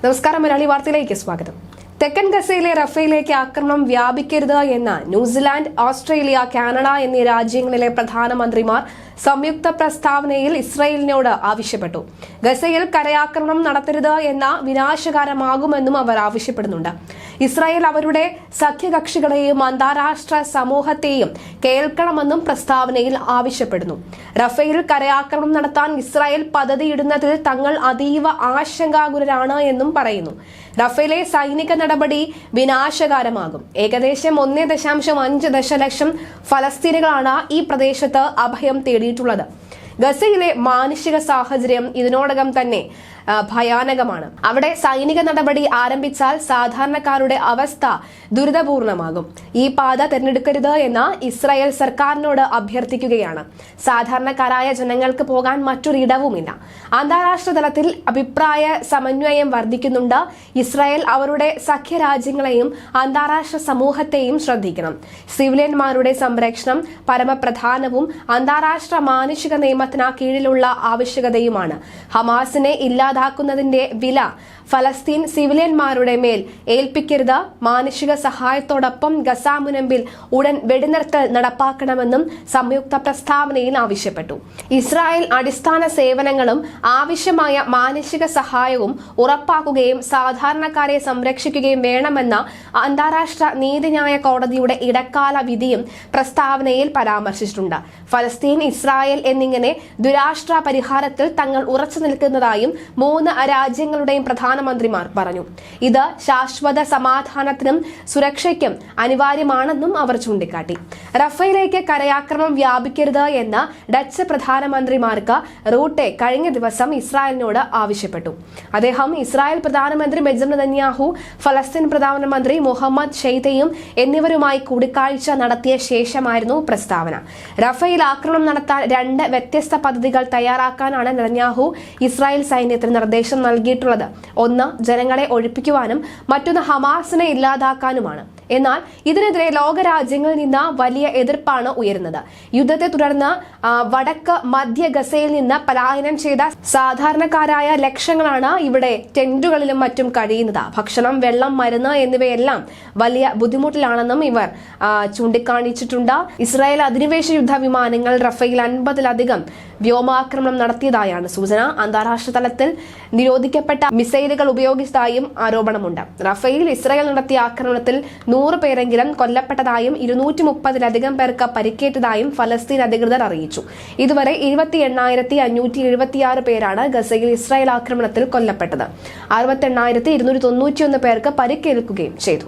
നമസ്കാരം, മലയാളി വാർത്തയിലേക്ക് സ്വാഗതം. തെക്കൻ ഗസയിലെ റഫേലിലേക്ക് ആക്രമണം വ്യാപിക്കരുത് എന്ന് ന്യൂസിലാൻഡ്, ഓസ്ട്രേലിയ, കാനഡ എന്നീ രാജ്യങ്ങളിലെ പ്രധാനമന്ത്രിമാർ സംയുക്ത പ്രസ്താവനയിൽ ഇസ്രായേലിനോട് ആവശ്യപ്പെട്ടു. ഗസയിൽ കരയാക്രമണം നടത്തരുത് എന്ന വിനാശകാരമാകുമെന്നും അവർ ആവശ്യപ്പെടുന്നുണ്ട്. ഇസ്രായേൽ അവരുടെ സഖ്യകക്ഷികളെയും അന്താരാഷ്ട്ര സമൂഹത്തെയും കേൾക്കണമെന്നും പ്രസ്താവനയിൽ ആവശ്യപ്പെടുന്നു. റഫേൽ കരയാക്രമണം നടത്താൻ ഇസ്രായേൽ പദ്ധതിയിടുന്നതിൽ തങ്ങൾ അതീവ ആശങ്കാകുലരാണ് എന്നും പറയുന്നു. റഫേലെ സൈനിക നടപടി വിനാശകാരമാകും. ഏകദേശം 1.5 ദശലക്ഷം ഫലസ്തീനികളാണ് ഈ പ്രദേശത്ത് അഭയം തേടിയിട്ടുള്ളത്. ഗസയിലെ മാനുഷിക സാഹചര്യം ഇതിനോടകം തന്നെ ഭയാനകമാണ്. അവിടെ സൈനിക നടപടി ആരംഭിച്ചാൽ സാധാരണക്കാരുടെ അവസ്ഥ ദുരിതപൂർണമാകും. ഈ പാത തിരഞ്ഞെടുക്കരുത് എന്ന് ഇസ്രായേൽ സർക്കാരിനോട് അഭ്യർത്ഥിക്കുകയാണ്. സാധാരണക്കാരായ ജനങ്ങൾക്ക് പോകാൻ മറ്റൊരിടവുമില്ല. അന്താരാഷ്ട്ര തലത്തിൽ അഭിപ്രായ സമന്വയം വർദ്ധിക്കുന്നുണ്ട്. ഇസ്രായേൽ അവരുടെ സഖ്യരാജ്യങ്ങളെയും അന്താരാഷ്ട്ര സമൂഹത്തെയും ശ്രദ്ധിക്കണം. സിവിലിയന്മാരുടെ സംരക്ഷണം പരമപ്രധാനവും അന്താരാഷ്ട്ര മാനുഷിക നിയമത്തിന് കീഴിലുള്ള ആവശ്യകതയുമാണ്. ഹമാസിനെ ഇല്ലാതാക്കുന്നതിന്റെ വില ഫലസ്തീൻ സിവിലിയന്മാരുടെ മേൽ ഏൽപ്പിക്കരുത്. മാനുഷിക സഹായത്തോടൊപ്പം ഗസ മുനമ്പിൽ ഉടൻ വെടിനിർത്തൽ നടപ്പാക്കണമെന്നും സംയുക്ത പ്രസ്താവനയിൽ ആവശ്യപ്പെട്ടു. ഇസ്രായേൽ അടിസ്ഥാന സേവനങ്ങളും ആവശ്യമായ മാനുഷിക സഹായവും ഉറപ്പാക്കുകയും സാധാരണക്കാരെ സംരക്ഷിക്കുകയും വേണമെന്ന അന്താരാഷ്ട്ര നീതിന്യായ കോടതിയുടെ ഇടക്കാല വിധിയും പ്രസ്താവനയിൽ പരാമർശിച്ചിട്ടുണ്ട്. ഫലസ്തീൻ, ഇസ്രായേൽ എന്നിങ്ങനെ ദുരാഷ്ട്ര പരിഹാരത്തിൽ തങ്ങൾ ഉറച്ചു നിൽക്കുന്നതായും 3 രാജ്യങ്ങളുടെയും പ്രധാനമന്ത്രിമാർ പറഞ്ഞു. ഇത് ശാശ്വത സമാധാനത്തിനും സുരക്ഷയ്ക്കും അനിവാര്യമാണെന്നും അവർ ചൂണ്ടിക്കാട്ടി. റഫേലിലേക്ക് കരയാക്രമണം വ്യാപിക്കരുത് എന്ന് ഡച്ച് പ്രധാനമന്ത്രിമാർക്ക് റൂട്ടെ കഴിഞ്ഞ ദിവസം ഇസ്രായേലിനോട് ആവശ്യപ്പെട്ടു. അദ്ദേഹം ഇസ്രായേൽ പ്രധാനമന്ത്രി ബെഞ്ചമിൻ നെതന്യാഹു, ഫലസ്തീൻ പ്രധാനമന്ത്രി മുഹമ്മദ് ഷെയ്തയും എന്നിവരുമായി കൂടിക്കാഴ്ച നടത്തിയ ശേഷമായിരുന്നു പ്രസ്താവന. റഫേൽ ആക്രമണം നടത്താൻ 2 വ്യത്യസ്ത പദ്ധതികൾ തയ്യാറാക്കാനാണ് നെതന്യാഹു ഇസ്രായേൽ സൈന്യത്തിന് നിർദ്ദേശം നൽകിയിട്ടുള്ളത്. ഒന്ന് ജനങ്ങളെ ഒഴിപ്പിക്കുവാനും മറ്റൊന്ന് ഹമാസിനെ ഇല്ലാതാക്കാനുമാണ്. എന്നാൽ ഇതിനെതിരെ ലോകരാജ്യങ്ങളിൽ നിന്ന് വലിയ എതിർപ്പാണ് ഉയരുന്നത്. യുദ്ധത്തെ തുടർന്ന് വടക്ക് മധ്യ ഗസയിൽ നിന്ന് പലായനം ചെയ്ത സാധാരണക്കാരായ ലക്ഷങ്ങളാണ് ഇവിടെ ടെന്റുകളിലും മറ്റും കഴിയുന്നത്. ഭക്ഷണം, വെള്ളം, മരുന്ന് എന്നിവയെല്ലാം വലിയ ബുദ്ധിമുട്ടിലാണെന്നും ഇവർ ചൂണ്ടിക്കാണിച്ചിട്ടുണ്ട്. ഇസ്രായേൽ അധിനിവേശ യുദ്ധ വിമാനങ്ങൾ റഫേൽ 50-ലധികം വ്യോമാക്രമണം നടത്തിയതായാണ് സൂചന. അന്താരാഷ്ട്ര തലത്തിൽ നിരോധിക്കപ്പെട്ട മിസൈലുകൾ ഉപയോഗിച്ചതായും ആരോപണമുണ്ട്. റഫേൽ ഇസ്രായേൽ നടത്തിയ ആക്രമണത്തിൽ 100 പേരെങ്കിലും കൊല്ലപ്പെട്ടതായും 230-ലധികം പേർക്ക് പരിക്കേറ്റതായും ഫലസ്തീൻ അധികൃതർ അറിയിച്ചു. ഇതുവരെ 28,576 പേരാണ് ഗസയിൽ ഇസ്രായേൽ ആക്രമണത്തിൽ കൊല്ലപ്പെട്ടത്. 68,291 പേർക്ക് പരിക്കേൽക്കുകയും ചെയ്തു.